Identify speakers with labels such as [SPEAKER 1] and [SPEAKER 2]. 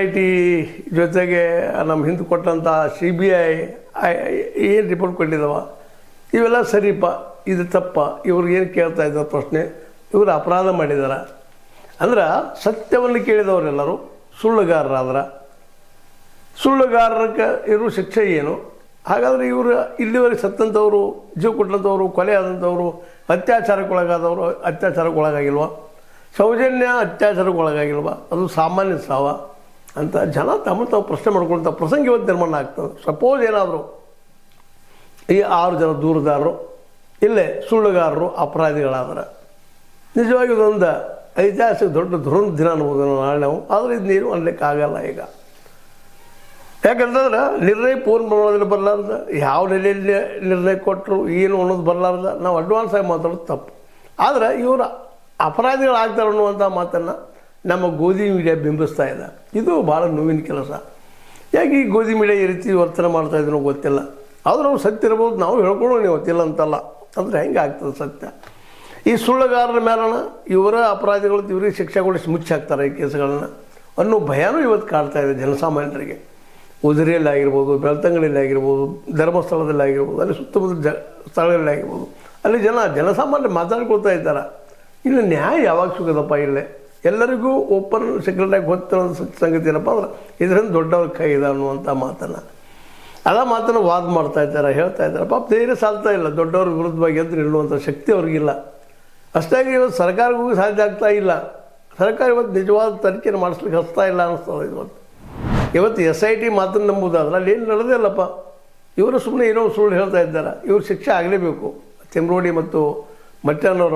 [SPEAKER 1] IT ಜೊತೆಗೆ ನಮ್ಮ ಹಿಂದೆ ಕೊಟ್ಟಂಥ CBI ಏನು ರಿಪೋರ್ಟ್ ಕೊಟ್ಟಿದ್ದಾವ ಇವೆಲ್ಲ ಸರಿಪ, ಇದು ತಪ್ಪ, ಇವ್ರಿಗೆ ಏನು ಕೇಳ್ತಾ ಇದ್ದಾರೆ ಪ್ರಶ್ನೆ, ಇವರು ಅಪರಾಧ ಮಾಡಿದಾರ ಅಂದ್ರೆ ಸತ್ಯವನ್ನು ಕೇಳಿದವರೆಲ್ಲರೂ ಸುಳ್ಳುಗಾರರಾದ್ರೆ ಸುಳ್ಳುಗಾರಕ್ಕೆ ಇರೋ ಶಿಕ್ಷೆ ಏನು? ಹಾಗಾದರೆ ಇವರು ಇಲ್ಲಿವರೆಗೆ ಸತ್ತಂಥವ್ರು, ಜೀವ ಕೊಟ್ಟಂಥವ್ರು, ಕೊಲೆ ಆದಂಥವ್ರು, ಅತ್ಯಾಚಾರಕ್ಕೊಳಗಾದವರು ಅತ್ಯಾಚಾರಕ್ಕೊಳಗಾಗಿಲ್ವ? ಸೌಜನ್ಯ ಅತ್ಯಾಚಾರಕ್ಕೊಳಗಾಗಿಲ್ವ? ಅದು ಸಾಮಾನ್ಯ ಸಾವ ಅಂತ ಜನ ತಾವು ಪ್ರಶ್ನೆ ಮಾಡ್ಕೊಳ್ತಾ ಪ್ರಸಂಗ ಇವತ್ತು ನಿರ್ಮಾಣ ಆಗ್ತದೆ. ಸಪೋಸ್ ಏನಾದರೂ ಈ 6 ಜನ ದೂರದಾರರು ಇಲ್ಲೇ ಸುಳ್ಳುಗಾರರು ಅಪರಾಧಿಗಳಾದ್ರೆ ನಿಜವಾಗಿ ಇದೊಂದು ಐತಿಹಾಸಿಕ ದೊಡ್ಡ ದುರಂತ ದಿನ ಅನ್ಬೋದು ನಾಳೆ ನಾವು. ಆದರೆ ಇದನ್ನೇನು ಅನ್ಲಿಕ್ಕೆ ಆಗಲ್ಲ ಈಗ. ಯಾಕಂತಂದ್ರೆ ನಿರ್ಣಯ ಪೂರ್ಣ ಪ್ರಮಾಣದಲ್ಲಿ ಬರಲಾರ್ದ, ಯಾವ ನೆಲೆಯಲ್ಲಿ ನಿರ್ಣಯ ಕೊಟ್ಟರು ಏನು ಅನ್ನೋದು ಬರಲಾರ್ದ ನಾವು ಅಡ್ವಾನ್ಸ್ ಆಗಿ ಮಾತಾಡೋದು ತಪ್ಪು. ಆದರೆ ಇವರು ಅಪರಾಧಿಗಳಾಗ್ತಾರೆ ಅನ್ನುವಂಥ ಮಾತನ್ನು ನಮ್ಮ ಗೋಧಿ ಮೀಡಿಯಾ ಬಿಂಬಿಸ್ತಾ ಇದೆ. ಇದು ಭಾಳ ನೋವಿನ ಕೆಲಸ. ಯಾಕೆ ಈ ಗೋಧಿ ಮೀಡಿಯಾ ಈ ರೀತಿ ವರ್ತನೆ ಮಾಡ್ತಾಯಿದ್ರು ಗೊತ್ತಿಲ್ಲ. ಆದರೂ ಅವ್ರು ಸತ್ಯ ಇರ್ಬೋದು, ನಾವು ಹೇಳ್ಕೊಳ್ಳೋಣ ಗೊತ್ತಿಲ್ಲ ಅಂತಲ್ಲ. ಅಂದರೆ ಹೆಂಗೆ ಆಗ್ತದೆ ಸತ್ಯ? ಈ ಸುಳ್ಳುಗಾರರ ಮೇಲಣ ಇವರ ಅಪರಾಧಿಗಳು ಇವರಿಗೆ ಶಿಕ್ಷೆಗೊಳಿಸಿ ಮುಚ್ಚಾಕ್ತಾರೆ ಈ ಕೇಸುಗಳನ್ನು ಅನ್ನೋ ಭಯನೂ ಇವತ್ತು ಕಾಡ್ತಾ ಇದೆ ಜನಸಾಮಾನ್ಯರಿಗೆ. ಉಜಿರೆಯಲ್ಲಿ ಆಗಿರ್ಬೋದು, ಬೆಳ್ತಂಗಡಿಯಲ್ಲಿ ಆಗಿರ್ಬೋದು, ಧರ್ಮಸ್ಥಳದಲ್ಲಿ ಆಗಿರ್ಬೋದು, ಅಲ್ಲಿ ಸುತ್ತಮುತ್ತ ಸ್ಥಳಗಳಲ್ಲಿ ಆಗಿರ್ಬೋದು, ಅಲ್ಲಿ ಜನಸಾಮಾನ್ಯರು ಮಾತಾಡ್ಕೊಳ್ತಾ ಇದ್ದಾರೆ. ಇಲ್ಲಿ ನ್ಯಾಯ ಯಾವಾಗ ಸಿಗೋದಪ್ಪ? ಇಲ್ಲೇ ಎಲ್ಲರಿಗೂ ಓಪನ್ ಸೆಕ್ರೆಟಾಗಿ ಗೊತ್ತಿರೋ ಸಂಗತಿ ಏನಪ್ಪ ಅಂದ್ರೆ ಇದರಿಂದ ದೊಡ್ಡವ್ರ ಕೈ ಇದೆ ಅನ್ನುವಂಥ ಮಾತನ್ನು ವಾದ ಮಾಡ್ತಾ ಇದ್ದಾರೆ, ಹೇಳ್ತಾ ಇದ್ದಾರೆ. ಪಾಪ ಧೈರ್ಯ ಸಾಲ್ತಾ ಇಲ್ಲ, ದೊಡ್ಡವ್ರ ವಿರುದ್ಧವಾಗಿ ಎದ್ದು ನಿಲ್ಲುವಂಥ ಶಕ್ತಿ ಅವ್ರಿಗಿಲ್ಲ. ಅಷ್ಟಾಗಿ ಇವತ್ತು ಸರ್ಕಾರಕ್ಕೂ ಸಾಧ್ಯ ಆಗ್ತಾ ಇಲ್ಲ. ಸರ್ಕಾರ ಇವತ್ತು ನಿಜವಾದ ತನಿಖೆಯನ್ನು ಮಾಡಿಸ್ಲಿಕ್ಕೆ ಹಚ್ತಾ ಇಲ್ಲ ಅನ್ನಿಸ್ತದೆ. ಇವತ್ತು SIT ಮಾತನ್ನು ನಂಬುದಾದ್ರೆ ಅಲ್ಲಿ ಏನು ನಡೆದಿಲ್ಲಪ್ಪ. ಇವರು ಸುಮ್ಮನೆ ಏನೋ ಸುಳ್ಳು ಹೇಳ್ತಾ ಇದ್ದಾರೆ. ಇವ್ರ ಶಿಕ್ಷೆ ಆಗಲೇಬೇಕು. ತಿಮ್ರೋಡಿ ಮತ್ತು ಮಟ್ಟಣ್ಣವರು